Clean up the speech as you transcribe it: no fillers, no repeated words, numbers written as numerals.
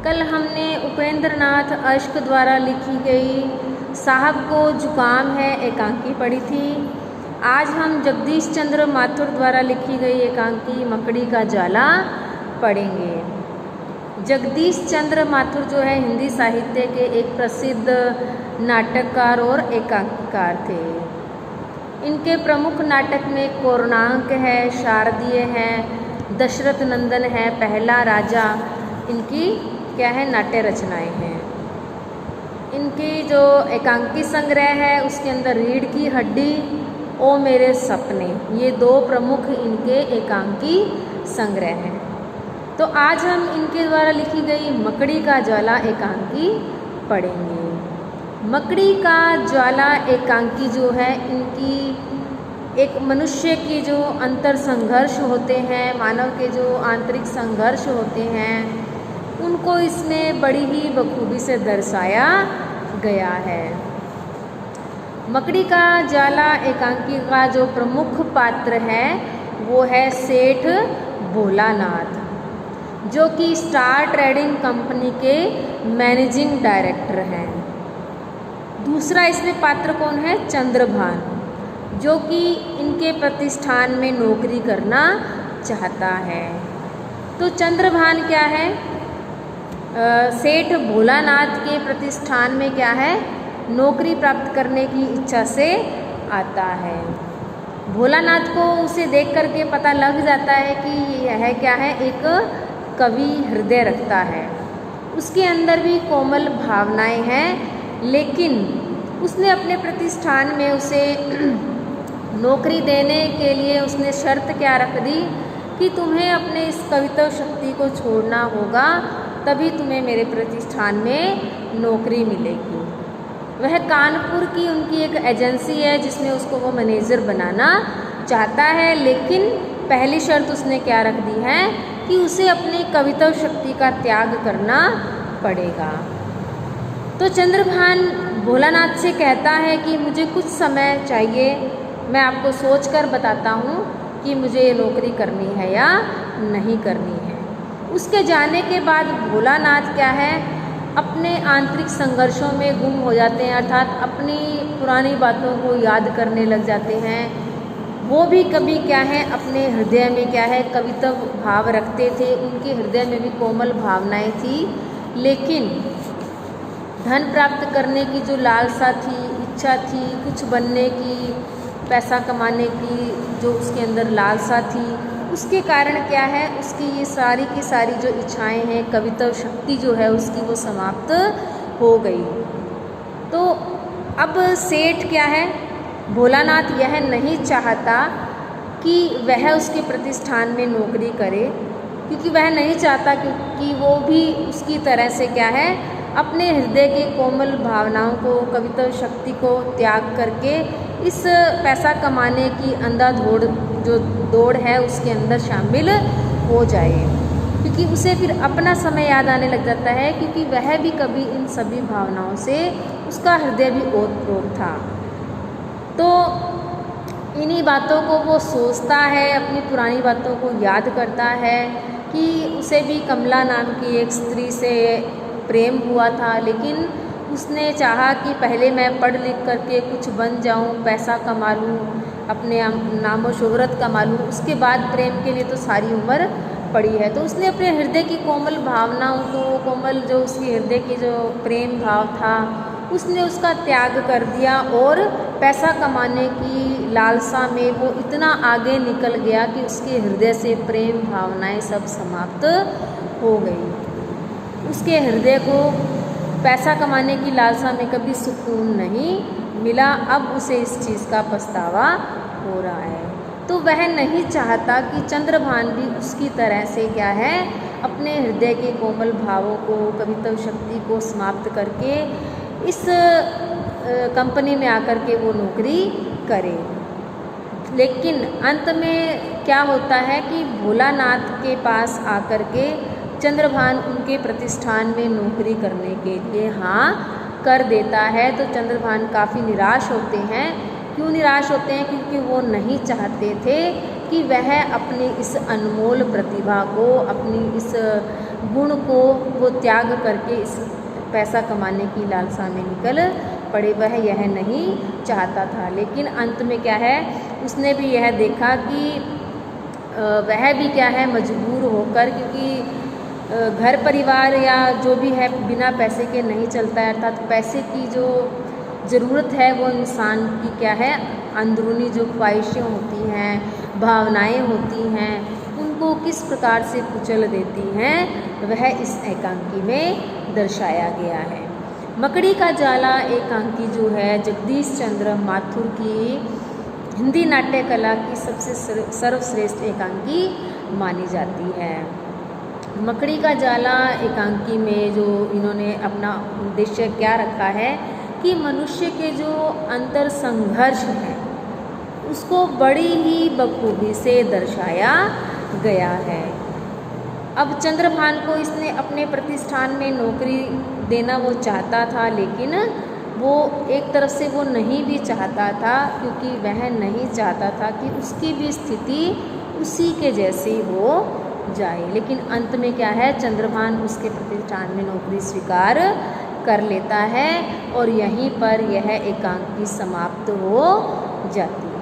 कल हमने उपेंद्र नाथ अश्क द्वारा लिखी गई साहब को जुकाम है एकांकी पढ़ी थी। आज हम जगदीश चंद्र माथुर द्वारा लिखी गई एकांकी मकड़ी का ज्वाला पढ़ेंगे। जगदीश चंद्र माथुर जो है हिंदी साहित्य के एक प्रसिद्ध नाटककार और एकांकीकार थे। इनके प्रमुख नाटक में कोरणांक है, शारदीय है, दशरथ नंदन है, पहला राजा, इनकी क्या है नाट्य रचनाएं हैं। इनकी जो एकांकी संग्रह है उसके अंदर रीढ़ की हड्डी, ओ मेरे सपने, ये दो प्रमुख इनके एकांकी संग्रह हैं। तो आज हम इनके द्वारा लिखी गई मकड़ी का ज्वाला एकांकी पढ़ेंगे। मकड़ी का ज्वाला एकांकी जो है इनकी एक मनुष्य की जो अंतर संघर्ष होते हैं, मानव के जो आंतरिक संघर्ष होते हैं, उनको इसमें बड़ी ही बखूबी से दर्शाया गया है। मकड़ी का ज्वाला एकांकी का जो प्रमुख पात्र है वो है सेठ भोलानाथ, जो कि स्टार ट्रेडिंग कंपनी के मैनेजिंग डायरेक्टर हैं। दूसरा इसमें पात्र कौन है? चंद्रभान, जो कि इनके प्रतिष्ठान में नौकरी करना चाहता है। तो चंद्रभान क्या है? सेठ भोलानाथ के प्रतिष्ठान में क्या है नौकरी प्राप्त करने की इच्छा से आता है। भोलानाथ को उसे देख करके पता लग जाता है कि यह क्या है, एक कवि हृदय रखता है, उसके अंदर भी कोमल भावनाएं हैं, लेकिन उसने अपने प्रतिष्ठान में उसे नौकरी देने के लिए उसने शर्त क्या रख दी कि तुम्हें अपने इस कविता शक्ति को छोड़ना होगा, तभी तुम्हें मेरे प्रतिष्ठान में नौकरी मिलेगी। वह कानपुर की उनकी एक एजेंसी है जिसमें उसको वो मैनेजर बनाना चाहता है, लेकिन पहली शर्त उसने क्या रख दी है कि उसे अपनी कविता शक्ति का त्याग करना पड़ेगा। तो चंद्रभान भोलानाथ से कहता है कि मुझे कुछ समय चाहिए, मैं आपको सोचकर बताता हूँ कि मुझे ये नौकरी करनी है या नहीं करनी है। उसके जाने के बाद भोलानाथ क्या है अपने आंतरिक संघर्षों में गुम हो जाते हैं, अर्थात अपनी पुरानी बातों को याद करने लग जाते हैं। वो भी कभी क्या है अपने हृदय में क्या है कविता भाव रखते थे, उनके हृदय में भी कोमल भावनाएं थी, लेकिन धन प्राप्त करने की जो लालसा थी, इच्छा थी, कुछ बनने की, पैसा कमाने की जो उसके अंदर लालसा थी, उसके कारण क्या है उसकी ये सारी की सारी जो इच्छाएं हैं, कविता शक्ति जो है उसकी वो समाप्त हो गई। तो अब सेठ क्या है भोलानाथ यह नहीं चाहता कि वह उसके प्रतिष्ठान में नौकरी करे, क्योंकि वह नहीं चाहता कि वो भी उसकी तरह से क्या है अपने हृदय के कोमल भावनाओं को, कविता शक्ति को त्याग करके इस पैसा कमाने की अंधाधुंध जो दौड़ है उसके अंदर शामिल हो जाए, क्योंकि उसे फिर अपना समय याद आने लग जाता है, क्योंकि वह भी कभी इन सभी भावनाओं से उसका हृदय भी ओतप्रोत था। तो इन्हीं बातों को वो सोचता है, अपनी पुरानी बातों को याद करता है कि उसे भी कमला नाम की एक स्त्री से प्रेम हुआ था, लेकिन उसने चाहा कि पहले मैं पढ़ लिख करके कुछ बन जाऊं, पैसा कमा लूं, अपने नामो शोहरत कमा लूं, उसके बाद प्रेम के लिए तो सारी उम्र पड़ी है। तो उसने अपने हृदय की कोमल भावनाओं को, कोमल जो उसकी हृदय की जो प्रेम भाव था, उसने उसका त्याग कर दिया और पैसा कमाने की लालसा में वो इतना आगे निकल गया कि उसके हृदय से प्रेम भावनाएं सब समाप्त हो गई। उसके हृदय को पैसा कमाने की लालसा में कभी सुकून नहीं मिला, अब उसे इस चीज़ का पछतावा हो रहा है। तो वह नहीं चाहता कि चंद्रभान भी उसकी तरह से क्या है अपने हृदय के कोमल भावों को, कविता शक्ति को समाप्त करके इस कंपनी में आकर के वो नौकरी करे। लेकिन अंत में क्या होता है कि भोलानाथ के पास आकर के चंद्रभान उनके प्रतिष्ठान में नौकरी करने के लिए हाँ कर देता है। तो चंद्रभान काफ़ी निराश होते हैं। क्यों निराश होते हैं? क्योंकि वो नहीं चाहते थे कि कि वह अपनी इस अनमोल प्रतिभा को, अपनी इस गुण को वो त्याग करके इस पैसा कमाने की लालसा में निकल पड़े। वह यह नहीं चाहता था, लेकिन अंत में क्या है, उसने भी यह देखा कि वह भी क्या है मजबूर होकर, क्योंकि घर परिवार या जो भी है बिना पैसे के नहीं चलता है, अर्थात पैसे की जो ज़रूरत है वो इंसान की क्या है अंदरूनी जो ख्वाहिशें होती हैं, भावनाएं होती हैं, उनको किस प्रकार से कुचल देती हैं, वह इस एकांकी में दर्शाया गया है। मकड़ी का जाला एकांकी जो है जगदीश चंद्र माथुर की हिंदी नाट्य कला की सबसे सर्वश्रेष्ठ एकांकी मानी जाती है। मकड़ी का जाला एकांकी में जो इन्होंने अपना उद्देश्य क्या रखा है कि मनुष्य के जो अंतर संघर्ष है उसको बड़ी ही बखूबी से दर्शाया गया है। अब चंद्रभान को इसने अपने प्रतिष्ठान में नौकरी देना वो चाहता था, लेकिन वो एक तरफ से वो नहीं भी चाहता था, क्योंकि वह नहीं चाहता था कि उसकी भी स्थिति उसी के जैसी हो जाए। लेकिन अंत में क्या है, चंद्रभान उसके प्रतिष्ठान में नौकरी स्वीकार कर लेता है और यहीं पर यह एकांकी समाप्त हो जाती है।